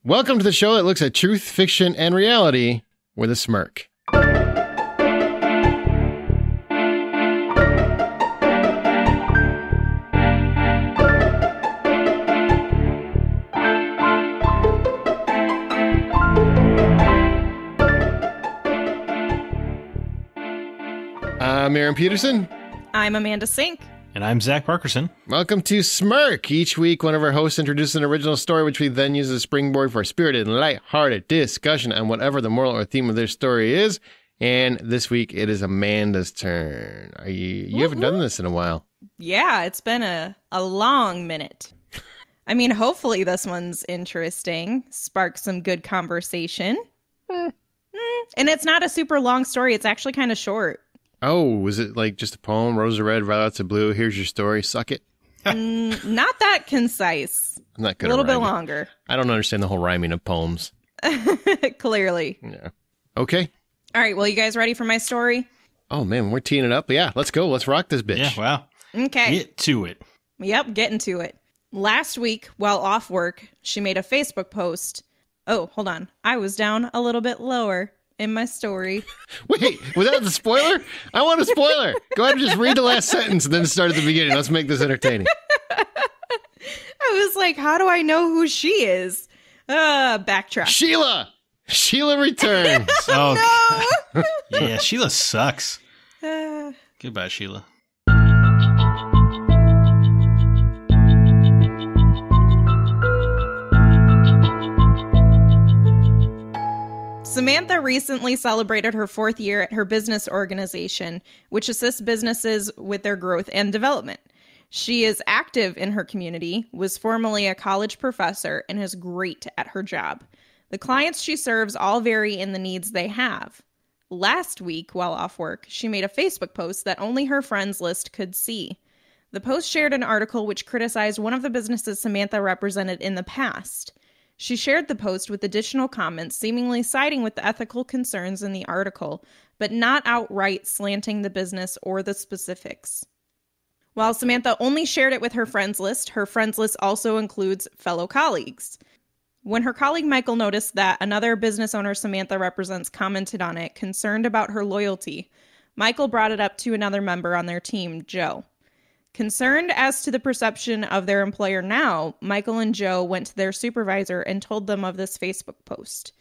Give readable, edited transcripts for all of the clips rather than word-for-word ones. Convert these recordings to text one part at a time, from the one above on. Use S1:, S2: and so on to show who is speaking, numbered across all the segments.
S1: Welcome to the show that looks at truth, fiction, and reality with a smirk. I'm Aaron Peterson.
S2: I'm Amanda Sink.
S3: And I'm Zach Parkerson.
S1: Welcome to Smirk. Each week, one of our hosts introduces an original story, which we then use as a springboard for a spirited and light-hearted discussion on whatever the moral or theme of their story is. And this week, it is Amanda's turn. You haven't done this in a while.
S2: Yeah, it's been a long minute. I mean, hopefully this one's interesting. Spark some good conversation. And it's not a super long story. It's actually kind of short.
S1: Oh, was it like just a poem? Roses are red, violets are blue. Here's your story. Suck it.
S2: Not that concise.
S1: I'm not good.
S2: A little bit longer.
S1: I don't understand the whole rhyming of poems.
S2: Clearly.
S1: Yeah. Okay.
S2: All right. Well, you guys ready for my story?
S1: Oh, man. We're teeing it up. Yeah. Let's go. Let's rock this bitch.
S3: Yeah, wow.
S2: Okay.
S3: Get to it.
S2: Yep. Getting to it. Last week, while off work, she made a Facebook post. Oh, hold on. I was down a little bit lower in my story.
S1: Wait, was that the spoiler? I want a spoiler. Go ahead and just read the last sentence and then start at the beginning. Let's make this entertaining.
S2: I was like, how do I know who she is? Backtrack.
S1: Sheila returns.
S3: Oh, no. Yeah, Sheila sucks. Goodbye, Sheila.
S2: Samantha recently celebrated her 4th year at her business organization, which assists businesses with their growth and development. She is active in her community, was formerly a college professor, and is great at her job. The clients she serves all vary in the needs they have. Last week, while off work, she made a Facebook post that only her friends list could see. The post shared an article which criticized one of the businesses Samantha represented in the past. She shared the post with additional comments seemingly siding with the ethical concerns in the article, but not outright slanting the business or the specifics. While Samantha only shared it with her friends list also includes fellow colleagues. When her colleague Michael noticed that another business owner Samantha represents commented on it, concerned about her loyalty, Michael brought it up to another member on their team, Joe. Concerned as to the perception of their employer now, Michael and Joe went to their supervisor and told them of this Facebook post.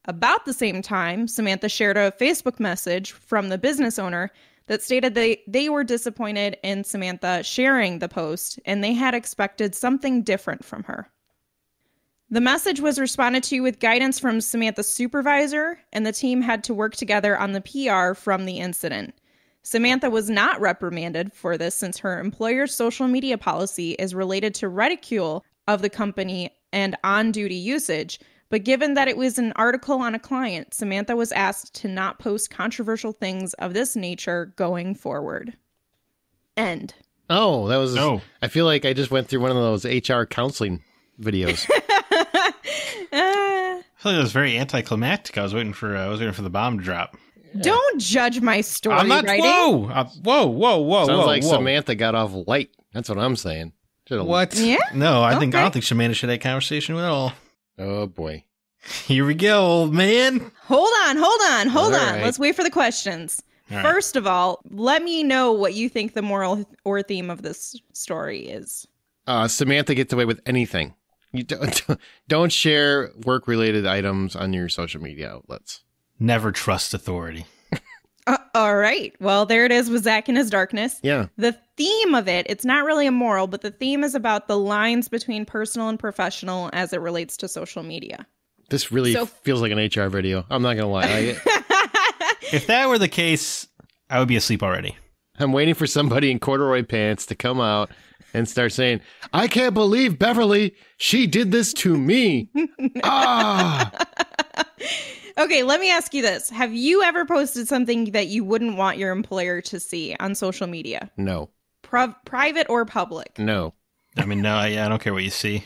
S2: About the same time, Samantha shared a Facebook message from the business owner that stated they were disappointed in Samantha sharing the post and they had expected something different from her. The message was responded to with guidance from Samantha's supervisor, and the team had to work together on the PR from the incident. Samantha was not reprimanded for this since her employer's social media policy is related to ridicule of the company and on-duty usage, but given that it was an article on a client, Samantha was asked to not post controversial things of this nature going forward. End.
S1: Oh, that was... Oh. I feel like I just went through one of those HR counseling videos.
S3: I feel like it was very anticlimactic. I was waiting for the bomb to drop.
S2: Don't judge my story.
S3: I'm not.
S2: Writing.
S3: Whoa!
S1: Sounds like Samantha got off light. That's what I'm saying.
S3: What?
S2: Yeah.
S3: No, I don't think Samantha should have that conversation at all.
S1: Oh boy.
S3: Here we go, old man.
S2: Hold on.
S1: Right.
S2: Let's wait for the questions.
S3: All
S2: First of all, let me know what you think the moral or theme of this story is.
S1: Samantha gets away with anything. You don't share work-related items on your social media outlets.
S3: Never trust authority.
S2: All right. Well, there it is with Zach in his darkness.
S1: Yeah.
S2: The theme of it's not really a moral, but the theme is about the lines between personal and professional as it relates to social media.
S1: This really feels like an HR video. I'm not going to lie.
S3: If that were the case, I would be asleep already.
S1: I'm waiting for somebody in corduroy pants to come out and start saying, I can't believe Beverly, she did this to me.
S2: Okay, let me ask you this. Have you ever posted something that you wouldn't want your employer to see on social media?
S1: No.
S2: Private or public?
S1: No.
S3: I mean, no, I don't care what you see.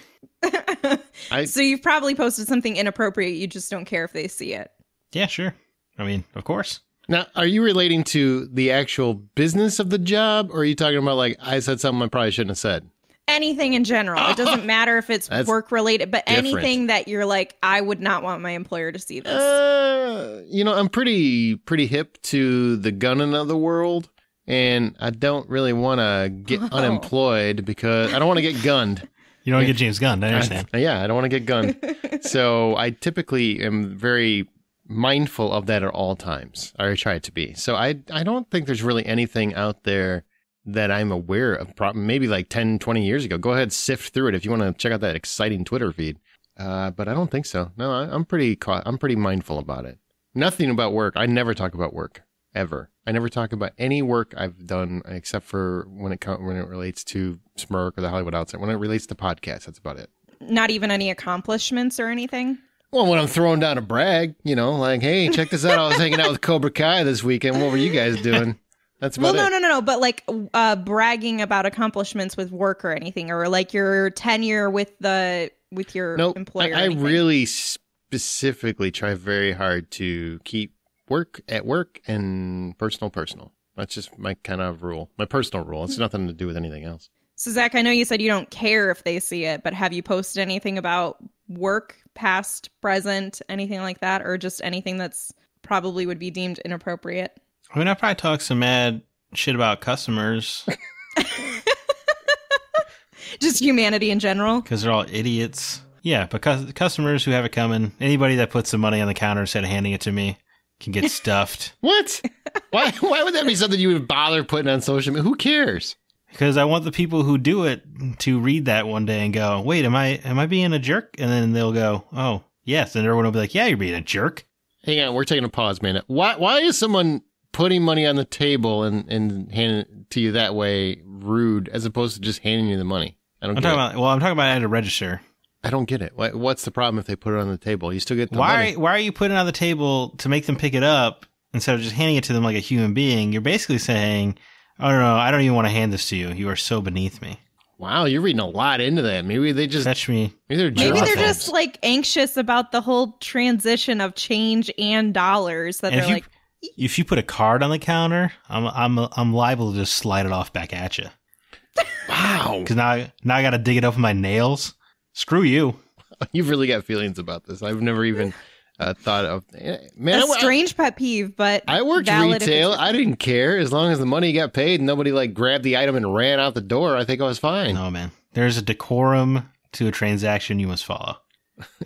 S2: So you've probably posted something inappropriate. You just don't care if they see it.
S3: Yeah, sure. I mean, of course.
S1: Now, are you relating to the actual business of the job, or are you talking about, like, I said something I probably shouldn't have said?
S2: anything in general. It doesn't matter if it's
S1: That's
S2: work related, but
S1: different.
S2: anything that you're like, I would not want my employer to see this.
S1: I'm pretty hip to the gunning of the world, and I don't really want to get unemployed because I don't want to get gunned.
S3: You don't get James Gunn, I understand.
S1: I don't want to get gunned. So I typically am very mindful of that at all times. I try to be. So I don't think there's really anything out there that I'm aware of. Maybe like 10, 20 years ago. Go ahead, sift through it if you want to check out that exciting Twitter feed. But I don't think so. No, I'm pretty mindful about it. Nothing about work. I never talk about work ever. I never talk about any work I've done except for when it relates to Smirk or the Hollywood Outsider. When it relates to podcasts, that's about it.
S2: Not even any accomplishments or anything?
S1: Well, when I'm throwing down a brag, like, hey, check this out. I was hanging out with Cobra Kai this weekend. What were you guys doing? That's about it.
S2: No. But like bragging about accomplishments with work or anything, or like your tenure with your employer.
S1: I really specifically try very hard to keep work at work and personal. That's just my kind of rule, my personal rule. It's nothing to do with anything else.
S2: So, Zach, I know you said you don't care if they see it, but have you posted anything about work, past, present, anything like that, or just anything that's probably would be deemed inappropriate?
S3: I mean, I probably talk some mad shit about customers.
S2: Just humanity in general?
S3: Because they're all idiots. Yeah, because the customers who have it coming, anybody that puts the money on the counter instead of handing it to me can get stuffed.
S1: What? Why would that be something you would bother putting on social media? Who cares?
S3: Because I want the people who do it to read that one day and go, wait, am I being a jerk? And then they'll go, oh, yes. And everyone will be like, yeah, you're being a jerk.
S1: Hang on, we're taking a pause, man. Why is someone putting money on the table and handing it to you that way rude as opposed to just handing you the money? I'm talking
S3: about at a register.
S1: I don't get it. What's the problem if they put it on the table? You still get the money.
S3: Why are you putting it on the table to make them pick it up instead of just handing it to them like a human being? You're basically saying, oh, no, I don't even want to hand this to you. You are so beneath me.
S1: Wow, you're reading a lot into that. Maybe they just
S3: fetch me.
S2: Maybe they're just like anxious about the whole transition of change and dollars. That they're like,
S3: if you put a card on the counter, I'm liable to just slide it off back at you.
S1: Wow.
S3: Because now I got to dig it up with my nails. Screw you.
S1: You've really got feelings about this. I've never even thought of. Man,
S2: a strange pet peeve, but
S1: I worked retail. I didn't care as long as the money got paid and nobody like grabbed the item and ran out the door. I think I was fine.
S3: No, man. There's a decorum to a transaction you must follow,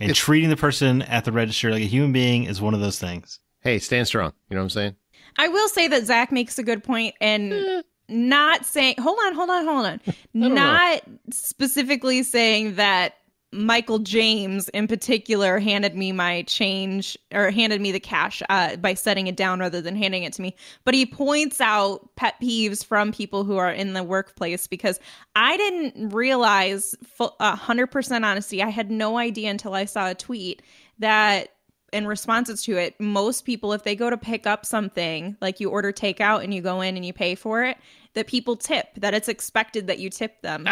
S3: and treating the person at the register like a human being is one of those things.
S1: Hey, stand strong. You know what I'm saying?
S2: I will say that Zach makes a good point, and not saying. Hold on. Not specifically saying that Michael James in particular handed me my change or handed me the cash by setting it down rather than handing it to me. But he points out pet peeves from people who are in the workplace because I didn't realize 100% honesty. I had no idea until I saw a tweet that in responses to it, most people, if they go to pick up something, like you order takeout and you go in and you pay for it, that people tip, that it's expected that you tip them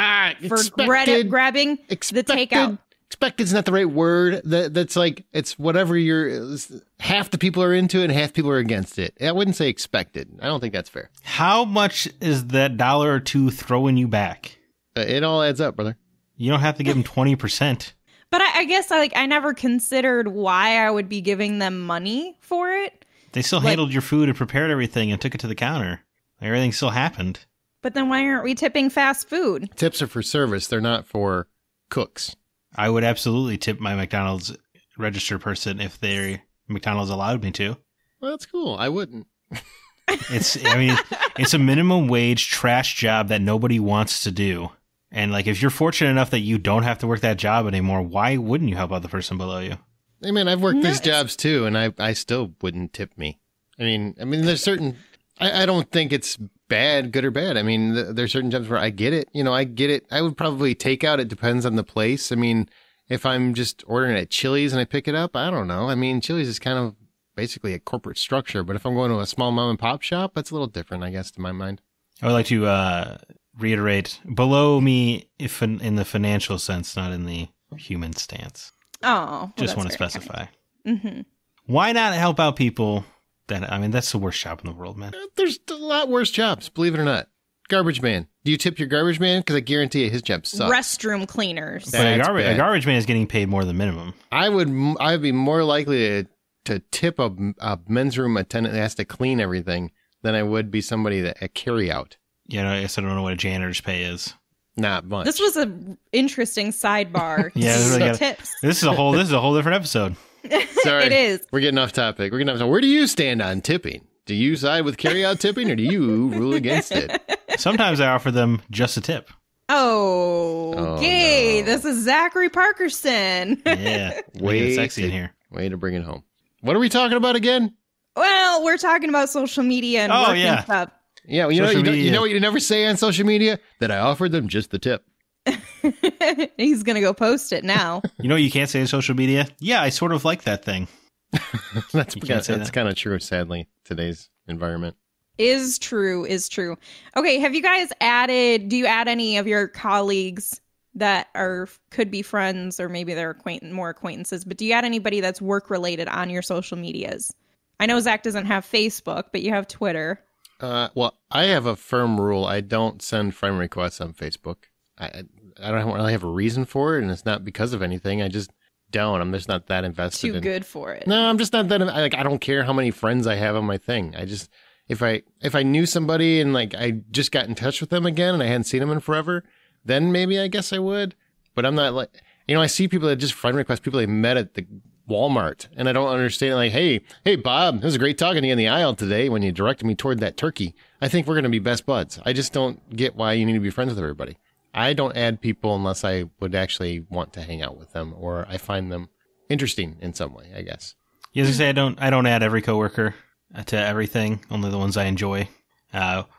S2: for grabbing the takeout.
S1: Expected's not the right word. That's like, it's whatever half the people are into it and half people are against it. I wouldn't say expected. I don't think that's fair.
S3: How much is that $1 or $2 throwing you back?
S1: It all adds up, brother.
S3: You don't have to give them 20%.
S2: But I guess I never considered why I would be giving them money for it.
S3: They still handled your food and prepared everything and took it to the counter. Everything still happened.
S2: But then why aren't we tipping fast food?
S1: Tips are for service. They're not for cooks.
S3: I would absolutely tip my McDonald's register person if McDonald's allowed me to.
S1: Well, that's cool. I wouldn't.
S3: It's a minimum wage trash job that nobody wants to do. And like, if you're fortunate enough that you don't have to work that job anymore, why wouldn't you help out the person below you?
S1: Hey man, I've worked these jobs too, and I still wouldn't tip me. I mean, there's certain. I don't think it's bad, good or bad. I mean, there's certain jobs where I get it. I get it. I would probably take out. It depends on the place. I mean, if I'm just ordering at Chili's and I pick it up, I don't know. I mean, Chili's is kind of basically a corporate structure, but if I'm going to a small mom and pop shop, that's a little different, I guess, to my mind.
S3: I would like to reiterate, below me if in the financial sense, not in the human stance.
S2: Oh, well,
S3: just want to specify.
S2: Mm-hmm.
S3: Why not help out people? That's the worst job in the world, man.
S1: There's a lot worse jobs, believe it or not. Garbage man. Do you tip your garbage man? Because I guarantee you his job sucks.
S2: Restroom cleaners.
S3: But a
S1: That's bad.
S3: garbage man is getting paid more than minimum.
S1: I'd be more likely to tip a men's room attendant that has to clean everything than I would be somebody that a carry out.
S3: Yeah, I guess I don't know what a janitor's pay is.
S1: Not much.
S2: This was an interesting sidebar.
S3: Yeah,
S2: to
S3: really
S2: tips.
S3: This is a whole different episode.
S1: Sorry,
S2: It is.
S1: We're getting off topic. Where do you stand on tipping? Do you side with carry out tipping, or do you rule against it?
S3: Sometimes I offer them just a tip.
S2: Oh, okay.
S1: no.
S2: This is Zachary Parkerson.
S3: Yeah,
S1: Way
S3: sexy in
S1: to-
S3: here.
S1: Way to bring it home. What are we talking about again?
S2: Well, we're talking about social media and
S3: Oh,
S2: working
S3: yeah.
S2: stuff.
S1: Yeah, well, you know,
S3: Social
S1: you
S3: media.
S1: know what you never say on social media? That I offered them just the tip.
S2: He's gonna go post it now.
S3: You know what you can't say on social media? Yeah, I sort of like that thing.
S1: That's
S3: You can't say that.
S1: kind of true, sadly, today's environment.
S2: Is true. Okay, have you guys do you add any of your colleagues that could be friends, or maybe they're more acquaintances, but do you add anybody that's work related on your social medias? I know Zach doesn't have Facebook, but you have Twitter.
S1: Well, I have a firm rule. I don't send friend requests on Facebook. I don't really have a reason for it, and it's not because of anything. I just don't. I'm just not that invested.
S2: Too good for it.
S1: No, I'm just not that. I don't care how many friends I have on my thing. I just if I knew somebody and like I just got in touch with them again and I hadn't seen them in forever, then maybe I guess I would. But I'm not like I see people that just friend request people they met at the Walmart, and I don't understand. Like, hey Bob, it was great talking to you in the aisle today when you directed me toward that turkey. I think we're going to be best buds. I just don't get why you need to be friends with everybody. I don't add people unless I would actually want to hang out with them or I find them interesting in some way, I guess.
S3: You as I say, I don't add every coworker to everything, only the ones I enjoy,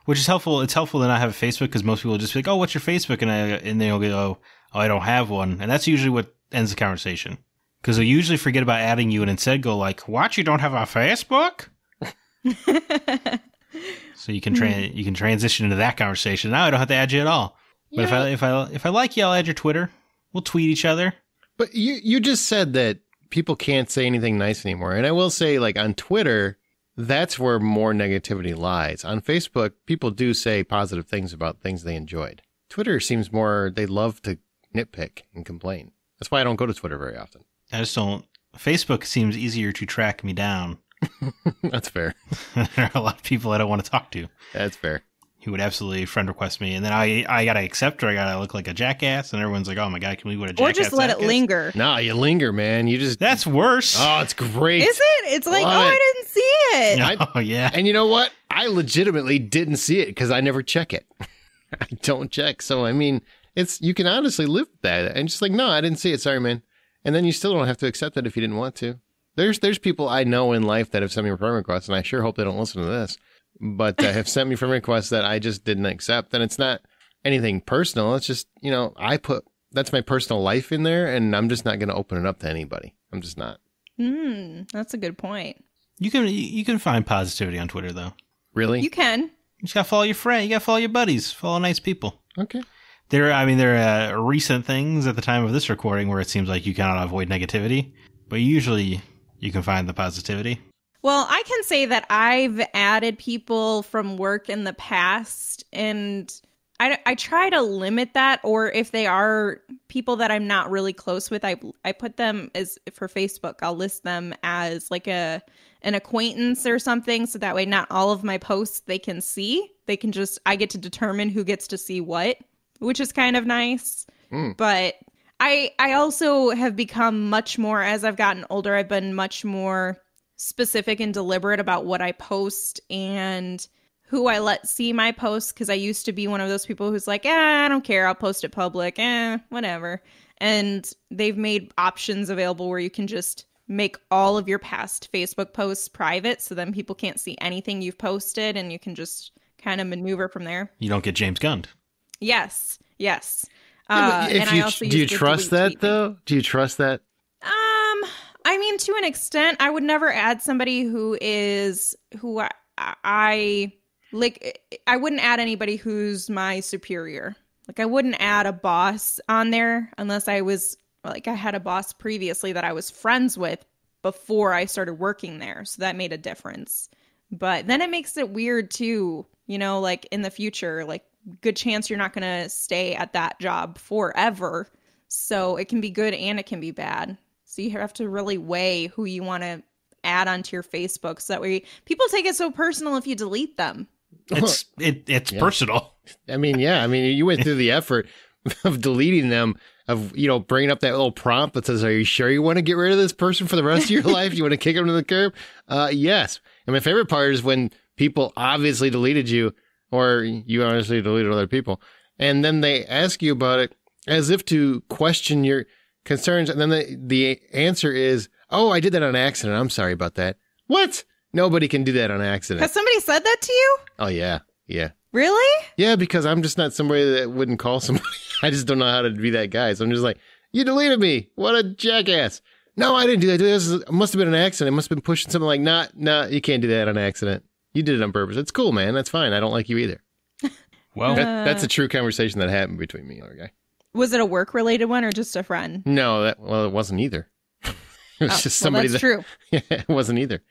S3: which is helpful. It's helpful to not have a Facebook because most people will just be like, oh, what's your Facebook? And they'll go, oh, I don't have one. And that's usually what ends the conversation because they'll usually forget about adding you and instead go like, what, you don't have a Facebook? So you can transition into that conversation. Now I don't have to add you at all. But
S1: Yeah.
S3: if I like you, I'll add your Twitter. We'll tweet each other.
S1: But you just said that people can't say anything nice anymore. And I will say, like, on Twitter, that's where more negativity lies. On Facebook, people do say positive things about things they enjoyed. Twitter seems more, they love to nitpick and complain. That's why I don't go to Twitter very often.
S3: I just don't. Facebook seems easier to track me down.
S1: That's fair.
S3: There are a lot of people I don't want to talk to
S1: That's fair.
S3: who would absolutely friend request me. And then I got to accept or I got to look like a jackass. And everyone's like, oh my God, can we what a
S2: Or
S3: jackass
S2: just let
S3: that
S2: it
S3: is?
S2: linger.
S1: No, you linger, man. You just,
S3: That's worse.
S1: oh, it's great.
S2: Is it? It's like,
S1: Love
S2: oh,
S1: it.
S2: I didn't see it.
S3: Oh, yeah.
S1: And you know what? I legitimately didn't see it because I never check it. I don't check. So, I mean, you can honestly live with that. And just like, no, I didn't see it. Sorry, man. And then you still don't have to accept it if you didn't want to. There's people I know in life that have sent me friend requests, and I sure hope they don't listen to this, but have sent me friend requests that I just didn't accept. And it's not anything personal. It's just, that's my personal life in there, and I'm just not going to open it up to anybody. I'm just not.
S2: That's a good point.
S3: You can find positivity on Twitter, though.
S1: Really?
S2: You can.
S3: You just got to follow your friend. You got to follow your buddies. Follow nice people.
S1: Okay.
S3: There are recent things at the time of this recording where it seems like you cannot avoid negativity, but usually you can find the positivity.
S2: Well, I can say that I've added people from work in the past, and I try to limit that, or if they are people that I'm not really close with, I put them as, for Facebook, I'll list them as like an acquaintance or something, so that way not all of my posts they can see. I get to determine who gets to see what, which is kind of nice. But I also have become much more, as I've gotten older, I've been much more specific and deliberate about what I post and who I let see my posts, because I used to be one of those people who's like, I don't care, I'll post it public, whatever. And they've made options available where you can just make all of your past Facebook posts private, so then people can't see anything you've posted, and you can just kind of maneuver from there.
S3: You don't get James Gunned.
S2: Yes.
S1: Do you trust that, though? Do you trust that?
S2: I mean, to an extent, I would never add somebody who I like. I wouldn't add anybody who's my superior. Like, I wouldn't add a boss on there unless I was like, I had a boss previously that I was friends with before I started working there. So that made a difference. But then it makes it weird too, like in the future, like good chance you're not going to stay at that job forever. So it can be good and it can be bad. So you have to really weigh who you want to add onto your Facebook, so that way people take it so personal if you delete them.
S3: It's personal.
S1: I mean, yeah. I mean, you went through the effort of deleting them, of, bringing up that little prompt that says, are you sure you want to get rid of this person for the rest of your life? You want to kick them to the curb? Yes. And my favorite part is when people obviously deleted you, or you honestly deleted other people, and then they ask you about it as if to question your concerns. And then the answer is, oh, I did that on accident. I'm sorry about that. What? Nobody can do that on accident.
S2: Has somebody said that to you?
S1: Oh, yeah. Yeah.
S2: Really?
S1: Yeah, because I'm just not somebody that wouldn't call somebody. I just don't know how to be that guy. So I'm just like, you deleted me. What a jackass. No, I didn't do that. It must have been an accident. It must have been pushing something like, nah, you can't do that on accident. You did it on purpose. It's cool, man. That's fine. I don't like you either.
S3: Well,
S1: that's a true conversation that happened between me and the other guy.
S2: Was it a work-related one or just a friend?
S1: No, it wasn't either. It was just somebody
S2: that's true.
S1: Yeah, it wasn't either.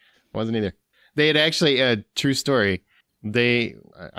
S1: They had actually, a true story. I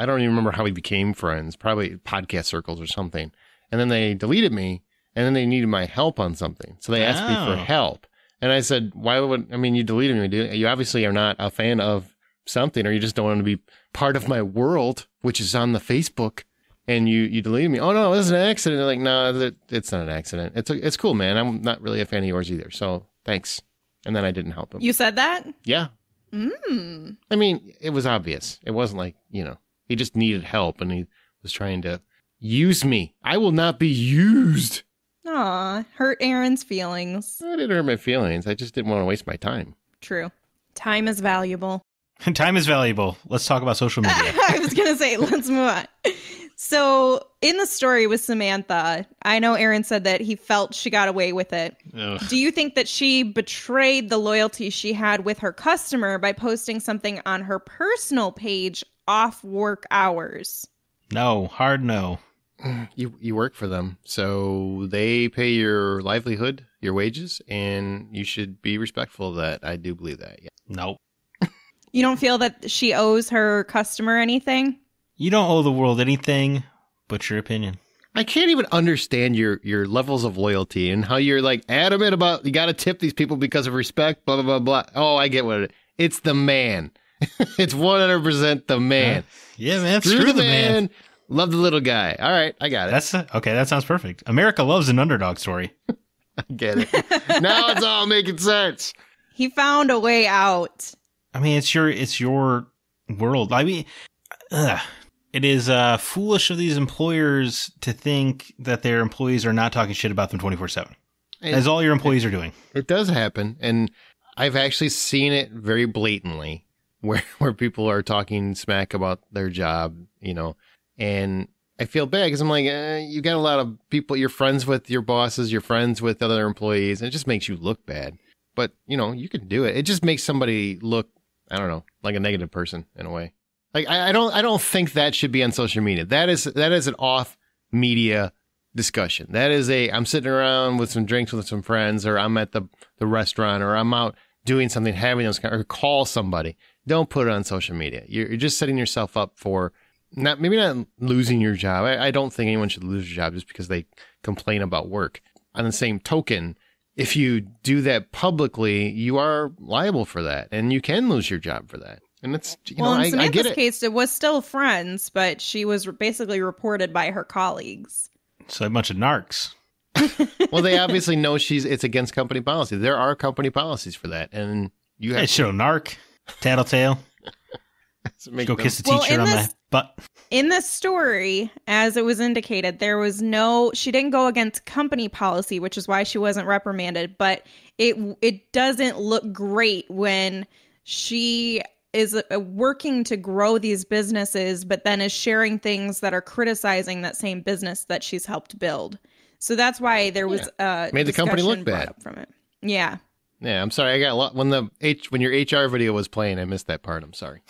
S1: don't even remember how we became friends, probably podcast circles or something. And then they deleted me, and then they needed my help on something. So they asked me for help. And I said, you deleted me. You obviously are not a fan of something, or you just don't want to be part of my world, which is on the Facebook. And you deleted me. Oh, no, this is an accident. They're like, no, it's not an accident. It's cool, man. I'm not really a fan of yours either. So thanks. And then I didn't help him.
S2: You said that?
S1: Yeah. I mean, it was obvious. It wasn't like, he just needed help and he was trying to use me. I will not be used.
S2: Aw, hurt Aaron's feelings.
S1: I didn't hurt my feelings. I just didn't want to waste my time.
S2: True. Time is valuable.
S3: Time is valuable. Let's talk about social media.
S2: I was going to say, let's move on. So in the story with Samantha, I know Aaron said that he felt she got away with it.
S3: Ugh.
S2: Do you think that she betrayed the loyalty she had with her customer by posting something on her personal page off work hours?
S3: No, hard no.
S1: You work for them, so they pay your livelihood, your wages, and you should be respectful of that. I do believe that. Yeah.
S3: Nope.
S2: You don't feel that she owes her customer anything?
S3: You don't owe the world anything but your opinion.
S1: I can't even understand your levels of loyalty and how you're like adamant about you got to tip these people because of respect, blah, blah, blah, blah. Oh, I get what it is. It's the man. It's 100% the man.
S3: Yeah, man.
S1: Screw the man. Love the little guy. All right, I got it.
S3: Okay, that sounds perfect. America loves an underdog story.
S1: I get it. Now it's all making sense.
S2: He found a way out.
S3: I mean, it's your world. I mean, it is foolish of these employers to think that their employees are not talking shit about them 24/7. As all your employees are doing.
S1: It does happen, and I've actually seen it very blatantly, where people are talking smack about their job, and I feel bad because I'm like, you got a lot of people, you're friends with your bosses, you're friends with other employees, and it just makes you look bad. But, you can do it. It just makes somebody look, I don't know, like a negative person in a way. Like, I don't think that should be on social media. That is an off media discussion. That is I'm sitting around with some drinks with some friends, or I'm at the restaurant, or I'm out doing something, having those, or call somebody. Don't put it on social media. You're just setting yourself up for maybe not losing your job. I don't think anyone should lose their job just because they complain about work. On the same token, if you do that publicly, you are liable for that, and you can lose your job for that. And it's,
S2: in Samantha's case, it was still friends, but she was basically reported by her colleagues.
S3: So a bunch of narcs.
S1: Well, they obviously know it's against company policy. There are company policies for that, and you have
S3: show narc, tattletale. Go kiss the teacher on the butt.
S2: In this story, as it was indicated, she didn't go against company policy, which is why she wasn't reprimanded, but it doesn't look great when she is working to grow these businesses, but then is sharing things that are criticizing that same business that she's helped build. So that's why there was
S1: made the company look bad
S2: from it. Yeah.
S1: Yeah, I'm sorry. I got a lot when your HR video was playing. I missed that part. I'm sorry.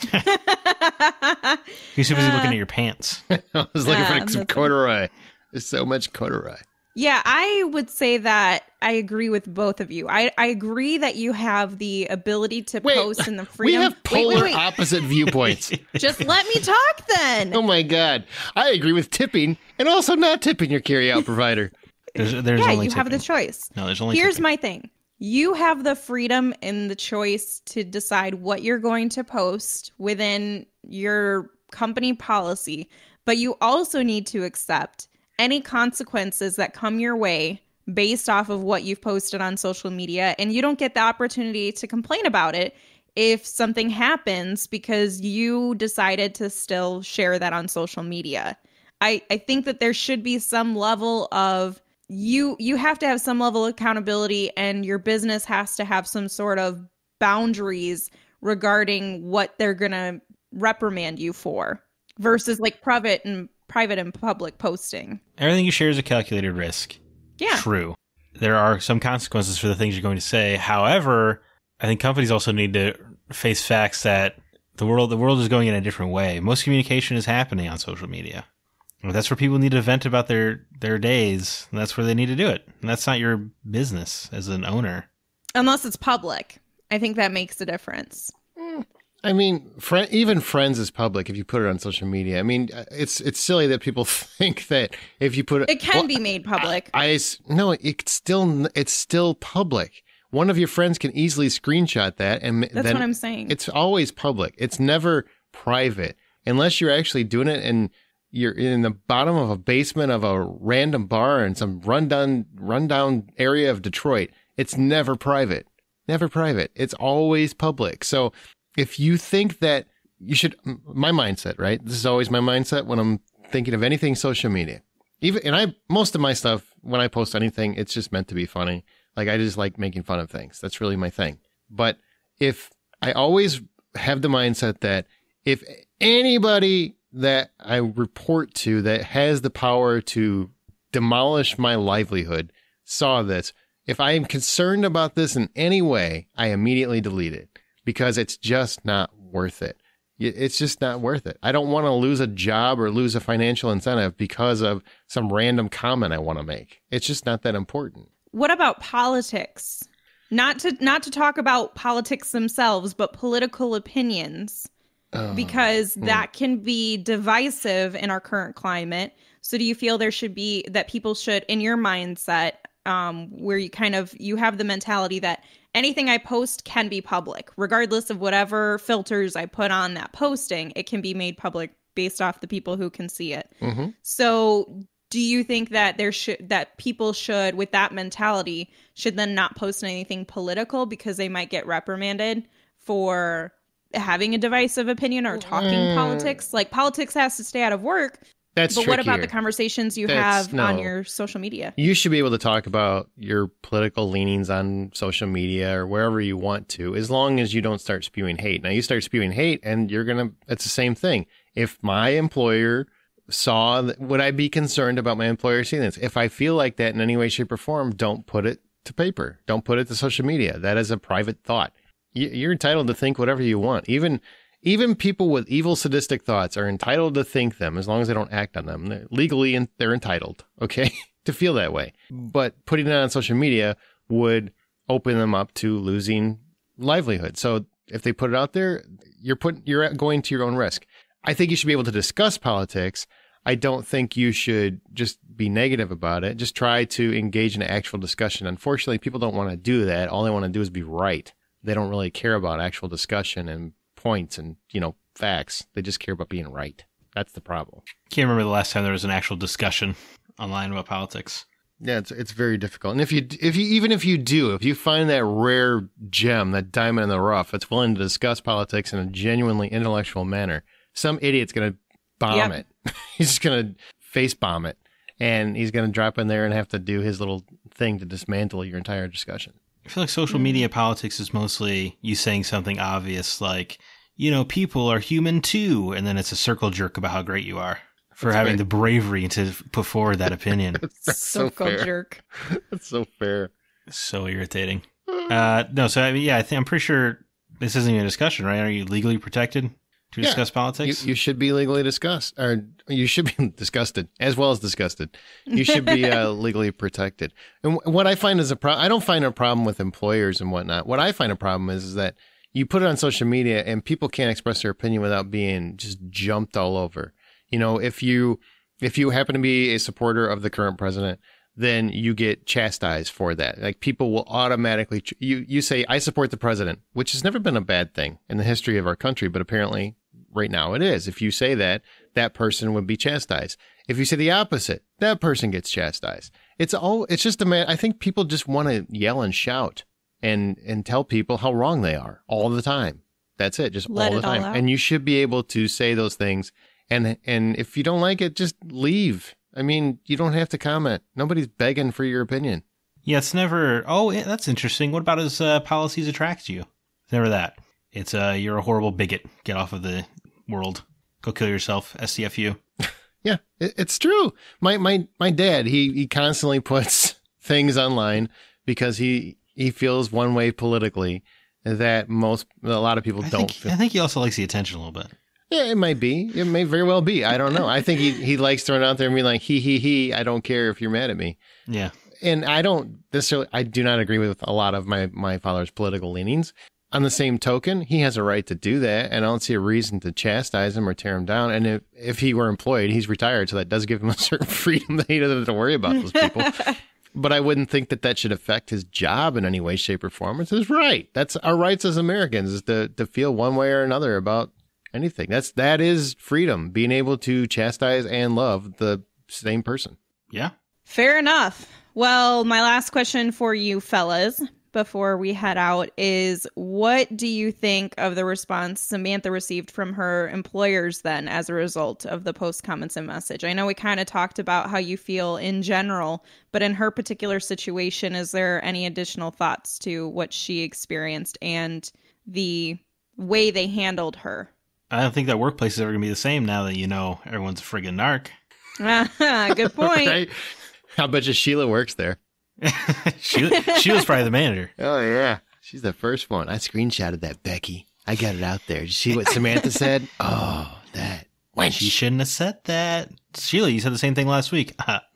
S3: You're so busy looking at your pants.
S1: I was looking for some corduroy. There's so much corduroy.
S2: Yeah, I would say that I agree with both of you. I agree that you have the ability to post and the freedom.
S1: We have polar
S2: Wait.
S1: opposite viewpoints.
S2: Just let me talk then.
S1: Oh my God. I agree with tipping and also not tipping your carry-out provider.
S3: There's
S2: Yeah,
S3: only
S2: you have
S3: tipping.
S2: the choice.
S3: No, there's only
S2: Here's
S3: tipping.
S2: my thing. You have the freedom and the choice to decide what you're going to post within your company policy, but you also need to accept any consequences that come your way based off of what you've posted on social media, and you don't get the opportunity to complain about it if something happens because you decided to still share that on social media. I think that there should be some level of you have to have some level of accountability, and your business has to have some sort of boundaries regarding what they're going to reprimand you for versus like private and public posting.
S3: Everything you share is a calculated risk.
S2: Yeah.
S3: True. There are some consequences for the things you're going to say. However, I think companies also need to face facts that the world is going in a different way. Most communication is happening on social media. If that's where people need to vent about their days, that's where they need to do it. And that's not your business as an owner.
S2: Unless it's public. I think that makes a difference.
S1: I mean, even Friends is public if you put it on social media. I mean, it's silly that people think that if you put
S2: It can be made public.
S1: No, it's still public. One of your friends can easily screenshot that, and
S2: That's
S1: then
S2: what I'm saying.
S1: It's always public. It's never private unless you're actually doing it and you're in the bottom of a basement of a random bar in some rundown area of Detroit. It's never private. Never private. It's always public. So if you think that you should, my mindset, right? This is always my mindset when I'm thinking of anything social media. Most of my stuff, when I post anything, it's just meant to be funny. Like, I just like making fun of things. That's really my thing. But if I always have the mindset that if anybody that I report to that has the power to demolish my livelihood saw this, if I am concerned about this in any way, I immediately delete it because it's just not worth it. It's just not worth it. I don't want to lose a job or lose a financial incentive because of some random comment I want to make. It's just not that important.
S2: What about politics? Not to talk about politics themselves, but political opinions. Because that can be divisive in our current climate. So do you feel there should be that people should, in your mindset, where you have the mentality that anything I post can be public, regardless of whatever filters I put on that posting, it can be made public based off the people who can see it.
S1: Mm-hmm.
S2: So do you think that people should, with that mentality, should then not post anything political because they might get reprimanded for having a divisive opinion or talking politics? Like, politics has to stay out of work.
S1: But
S2: what about the conversations you have on your social media?
S1: You should be able to talk about your political leanings on social media or wherever you want to, as long as you don't start spewing hate. Now, you start spewing hate and it's the same thing. If my employer saw that, would I be concerned about my employer seeing this? If I feel like that in any way, shape, or form, don't put it to paper. Don't put it to social media. That is a private thought. You're entitled to think whatever you want. Even people with evil, sadistic thoughts are entitled to think them as long as they don't act on them. Legally, they're entitled, okay, to feel that way. But putting it on social media would open them up to losing livelihood. So if they put it out there, you're going to your own risk. I think you should be able to discuss politics. I don't think you should just be negative about it. Just try to engage in an actual discussion. Unfortunately, people don't want to do that. All they want to do is be right. They don't really care about actual discussion and points and, facts. They just care about being right. That's the problem.
S3: Can't remember the last time there was an actual discussion online about politics.
S1: Yeah, it's very difficult. And if you find that rare gem, that diamond in the rough, that's willing to discuss politics in a genuinely intellectual manner, some idiot's going to bomb it. He's just going to face bomb it. And he's going to drop in there and have to do his little thing to dismantle your entire discussion.
S3: I feel like social media politics is mostly you saying something obvious like, people are human too. And then it's a circle jerk about how great you are for having the bravery to put forward that opinion.
S1: That's so fair.
S2: Jerk.
S1: That's so fair.
S3: So irritating. I'm pretty sure this isn't even a discussion, right? Are you legally protected to discuss politics.
S1: You should be legally discussed, or you should be disgusted as well as disgusted. You should be legally protected. And what I find is I don't find a problem with employers and whatnot. What I find a problem is that you put it on social media and people can't express their opinion without being just jumped all over. You know, if you happen to be a supporter of the current president, then you get chastised for that. Like people will automatically, you say, I support the president, which has never been a bad thing in the history of our country, but apparently right now it is. If you say that, that person would be chastised. If you say the opposite, that person gets chastised. It's just I think people just want to yell and shout and tell people how wrong they are all the time. That's it. Just all the time. And you should be able to say those things. And if you don't like it, just leave. I mean, you don't have to comment. Nobody's begging for your opinion.
S3: Yeah, it's never, yeah, that's interesting. What about his policies attract you? It's never that. It's you're a horrible bigot. Get off of the world. Go kill yourself. SCFU.
S1: Yeah, it's true. My dad, he constantly puts things online because he feels one way politically that a lot of people don't feel.
S3: I think he also likes the attention a little bit.
S1: Yeah, it might be. It may very well be. I don't know. I think he likes throwing it out there and being like, he, I don't care if you're mad at me.
S3: Yeah.
S1: And I do not agree with a lot of my father's political leanings. On the same token, he has a right to do that, and I don't see a reason to chastise him or tear him down. And if he were employed, he's retired, so that does give him a certain freedom that he doesn't have to worry about those people. But I wouldn't think that should affect his job in any way, shape, or form. It's his right. That's our rights as Americans, is to feel one way or another about anything. That is freedom, being able to chastise and love the same person.
S3: Yeah.
S2: Fair enough. Well, my last question for you fellas before we head out is, what do you think of the response Samantha received from her employers then as a result of the post, comments, and message? I know we kind of talked about how you feel in general, but in her particular situation, is there any additional thoughts to what she experienced and the way they handled her?
S3: I don't think that workplace is ever going to be the same now that everyone's a friggin' narc.
S2: Good point.
S1: Right? I bet you Sheila works there.
S3: Sheila's probably the manager.
S1: Oh, yeah. She's the first one. I screenshotted that, Becky. I got it out there. Did you see what Samantha said? Oh, that wench.
S3: She shouldn't have said that. Sheila, you said the same thing last week,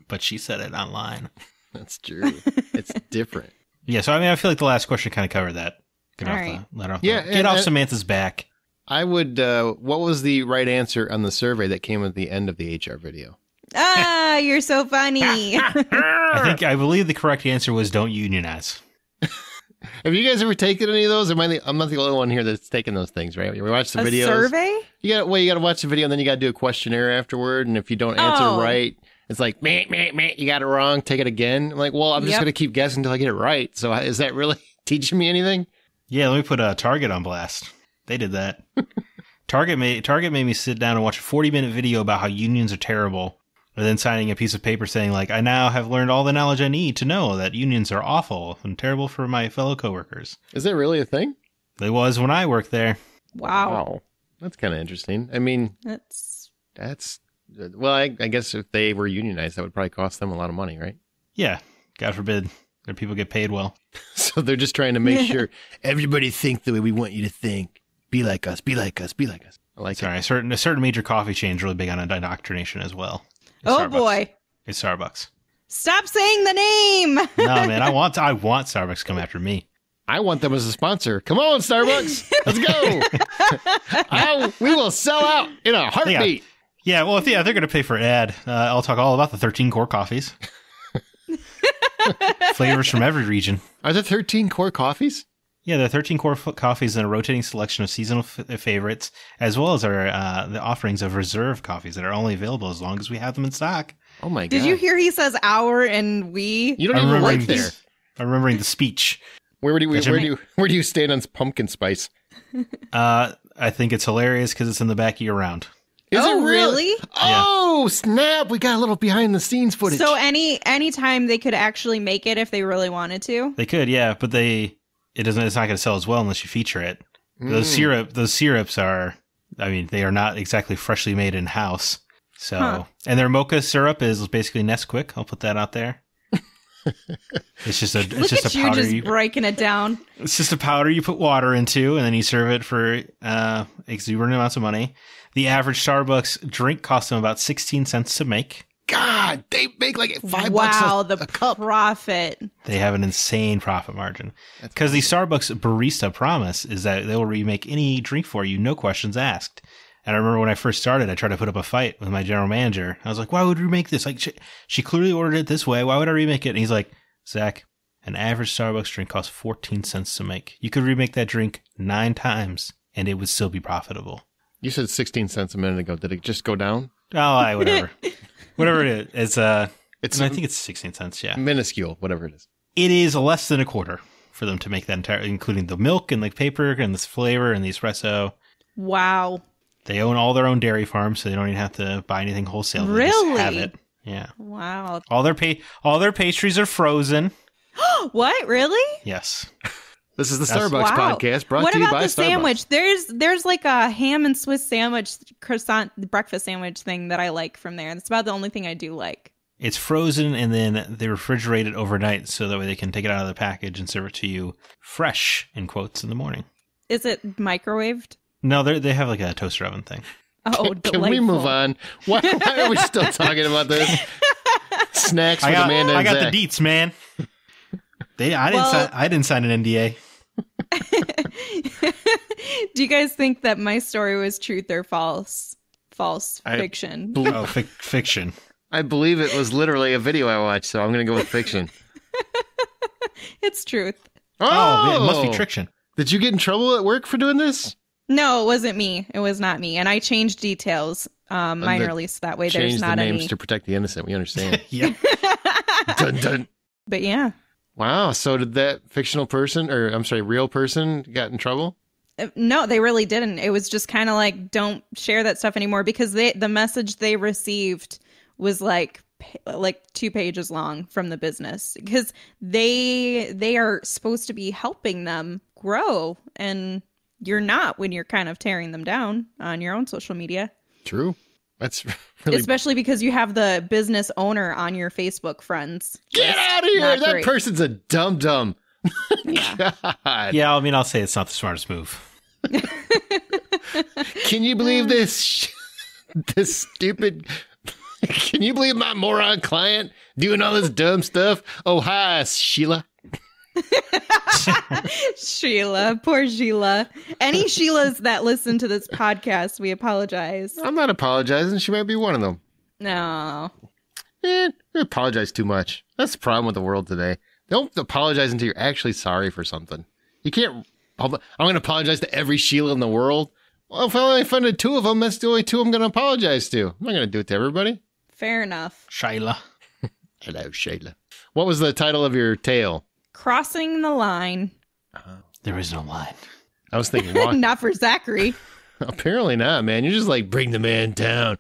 S3: but she said it online.
S1: That's true. It's different.
S3: Yeah, so I feel like the last question kind of covered that. Get off Samantha's back.
S1: I would, what was the right answer on the survey that came at the end of the HR video?
S2: You're so funny.
S3: I believe the correct answer was don't unionize.
S1: Have you guys ever taken any of those? I'm not the only one here that's taken those things, right? We watch the videos.
S2: Survey?
S1: You got to watch the video and then you got to do a questionnaire afterward. And if you don't answer right, it's like, meh, you got it wrong. Take it again. I'm like, well, I'm just going to keep guessing until I get it right. So is that really teaching me anything?
S3: Yeah, let me put Target on blast. They did that. Target made me sit down and watch a 40-minute video about how unions are terrible, and then signing a piece of paper saying, like, I now have learned all the knowledge I need to know that unions are awful and terrible for my fellow coworkers.
S1: Is that really a thing?
S3: It was when I worked there.
S2: Wow.
S1: That's kind of interesting. I mean, that's well, I guess if they were unionized, that would probably cost them a lot of money, right?
S3: Yeah. God forbid their people get paid well.
S1: So they're just trying to make sure everybody think the way we want you to think. Be like us, be like us, be like us. I like it.
S3: A certain major coffee chain is really big on indoctrination as well.
S2: Oh,
S3: Starbucks.
S2: Boy.
S3: It's Starbucks.
S2: Stop saying the name.
S3: No, man, I want Starbucks to come after me.
S1: I want them as a sponsor. Come on, Starbucks. Let's go. We will sell out in a heartbeat.
S3: Yeah, well, if they're going to pay for an ad, I'll talk all about the 13 core coffees. Flavors from every region.
S1: Are there 13 core coffees?
S3: Yeah, there are 13 core coffees and a rotating selection of seasonal favorites, as well as our the offerings of reserve coffees that are only available as long as we have them in stock.
S1: Oh my God.
S2: Did you hear he says our and we?
S1: You don't even work there.
S3: I'm remembering the speech.
S1: Where do you stand on pumpkin spice?
S3: I think it's hilarious because it's in the back of your round.
S1: Is it really? Oh,
S3: Yeah.
S1: Snap. We got a little behind the scenes footage.
S2: So any time they could actually make it if they really wanted to?
S3: They could, yeah, but it's not going to sell as well unless you feature it. Those syrups are, they are not exactly freshly made in house. So, And their mocha syrup is basically Nesquik. I'll put that out there. It's just a
S2: Look at
S3: a
S2: you
S3: powder.
S2: just breaking it down.
S3: It's just a powder you put water into, and then you serve it for exuberant amounts of money. The average Starbucks drink costs them about 16 cents to make.
S1: God, they make like $5
S2: Wow,
S1: a cup.
S2: profit.
S3: They have an insane profit margin. Because the Starbucks barista promise is that they will remake any drink for you, no questions asked. And I remember when I first started, I tried to put up a fight with my general manager. I was like, why would we remake this? Like, she clearly ordered it this way. Why would I remake it? And he's like, Zach, an average Starbucks drink costs 14 cents to make. You could remake that drink 9 times, and it would still be profitable.
S1: You said 16 cents a minute ago. Did it just go down?
S3: Oh, whatever. Whatever it is. I think it's 16 cents, yeah.
S1: Minuscule, whatever it is.
S3: It is less than a quarter for them to make that entire, including the milk and the paper and this flavor and the espresso.
S2: Wow.
S3: They own all their own dairy farms, so they don't even have to buy anything wholesale. They
S2: Really?
S3: just have it. Yeah.
S2: Wow.
S3: All their pastries are frozen.
S2: What? Really?
S3: Yes.
S1: This is the
S3: That's-
S1: Starbucks
S2: Wow.
S1: podcast brought
S2: What
S1: to you
S2: about
S1: by
S2: the
S1: Starbucks.
S2: sandwich? There's like a ham and Swiss sandwich croissant breakfast sandwich thing that I like from there. That's about the only thing I do like.
S3: It's frozen, and then they refrigerate it overnight, so that way they can take it out of the package and serve it to you fresh, in quotes, in the morning.
S2: Is it microwaved?
S3: No, they have like a toaster oven thing.
S2: Oh,
S1: Can we move on? Why are we still talking about this? Snacks with Amanda and
S3: I got
S1: Zach.
S3: the deets, man. I didn't sign an NDA.
S2: Do you guys think that my story was truth or false? False fiction.
S3: Oh, fiction.
S1: I believe it was literally a video I watched, so I'm going to go with fiction.
S2: It's truth.
S3: Oh, man, it must be fiction.
S1: Did you get in trouble at work for doing this?
S2: No, it wasn't me. It was not me. And I changed details minor release that way. There's
S1: Change
S2: not
S1: the names
S2: any.
S1: to protect the innocent. We understand.
S3: Yep.
S1: Dun, dun.
S2: But yeah.
S1: Wow. So did that fictional person, or I'm sorry, real person, got in trouble?
S2: No, they really didn't. It was just kind of like, don't share that stuff anymore, because the message they received was like 2 pages long from the business, because they are supposed to be helping them grow, and you're not when you're kind of tearing them down on your own social media.
S1: True. That's really...
S2: Especially because you have the business owner on your Facebook friends.
S1: Get
S2: Just
S1: out of here!
S2: not
S1: That
S2: great.
S1: person's a dum-dum.
S2: Yeah.
S1: God.
S3: Yeah, I mean, I'll say it's not the smartest move.
S1: Can you believe this? This stupid... Can you believe my moron client doing all this dumb stuff? Oh, hi, Sheila.
S2: Sheila, poor Sheila. Any Sheilas that listen to this podcast, we apologize.
S1: I'm not apologizing. She might be one of them.
S2: No.
S1: You apologize too much. That's the problem with the world today. Don't apologize until you're actually sorry for something. You can't... I'm going to apologize to every Sheila in the world. Well, if I only offended 2 of them, that's the only 2 I'm going to apologize to. I'm not going to do it to everybody.
S2: Fair enough.
S3: Shayla.
S1: Hello, Sheila. What was the title of your tale?
S2: Crossing the line.
S3: There is no line.
S1: I was thinking, walk.
S2: Not for Zachary.
S1: Apparently not, man. You're just like, bring the man down.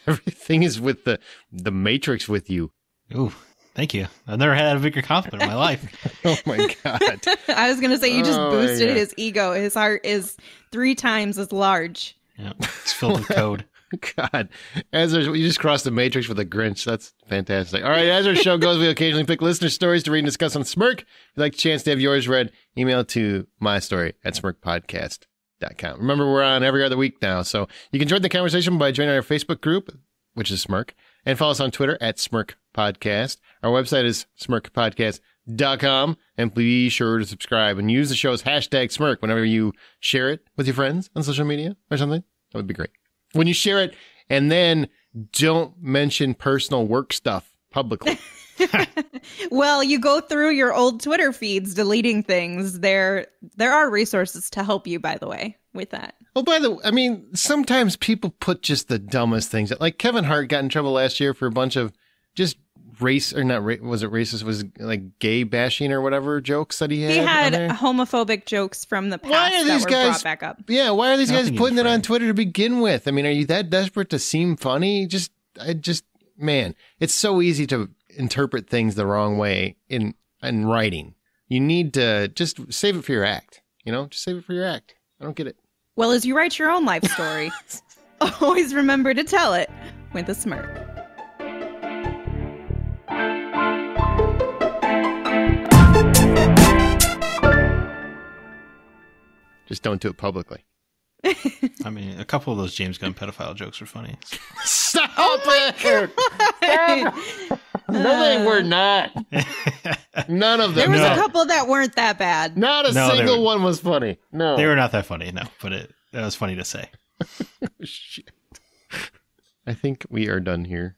S1: Everything is with the Matrix with you.
S3: Ooh, thank you. I've never had a bigger compliment in my life.
S1: Oh my God.
S2: I was going to say, you just
S1: Oh, my
S2: boosted
S1: God.
S2: his ego. His heart is 3 times as large.
S3: Yeah, it's filled with code.
S1: God. You just crossed the Matrix with a Grinch. That's fantastic. All right, as our show goes, we occasionally pick listener stories to read and discuss on Smirk. If you'd like a chance to have yours read, email it to mystory@smirkpodcast.com. Remember, we're on every other week now, so you can join the conversation by joining our Facebook group, which is Smirk, and follow us on Twitter @SmirkPodcast. Our website is smirkpodcast.com, and be sure to subscribe and use the show's hashtag Smirk whenever you share it with your friends on social media or something. That would be great. When you share it, and then don't mention personal work stuff publicly.
S2: Well, you go through your old Twitter feeds, deleting things. There are resources to help you, by the way, with that.
S1: Oh, by the way, I mean, sometimes people put just the dumbest things. Like Kevin Hart got in trouble last year for a bunch of just was it racist? Was it like gay bashing or whatever jokes that he had?
S2: He had
S1: on there?
S2: homophobic jokes from the past
S1: Why are
S2: that
S1: these
S2: were
S1: guys
S2: brought back up.
S1: Yeah, why are these guys
S3: Nothing
S1: putting it on
S3: different.
S1: Twitter to begin with? I mean, are you that desperate to seem funny? Man, it's so easy to interpret things the wrong way in writing. You need to just save it for your act. Just save it for your act. I don't get it.
S2: Well, as you write your own life story, always remember to tell it with a smirk.
S1: Just don't do it publicly.
S3: I mean, a couple of those James Gunn pedophile jokes are funny.
S1: Stop it! No, they were not. None of them.
S2: There was
S3: No.
S2: a couple that weren't that bad.
S1: Not a
S3: No, they
S1: single
S3: were-
S1: one was funny. No.
S3: They were not that funny, no, but that was funny to say.
S1: Shit. I think we are done here.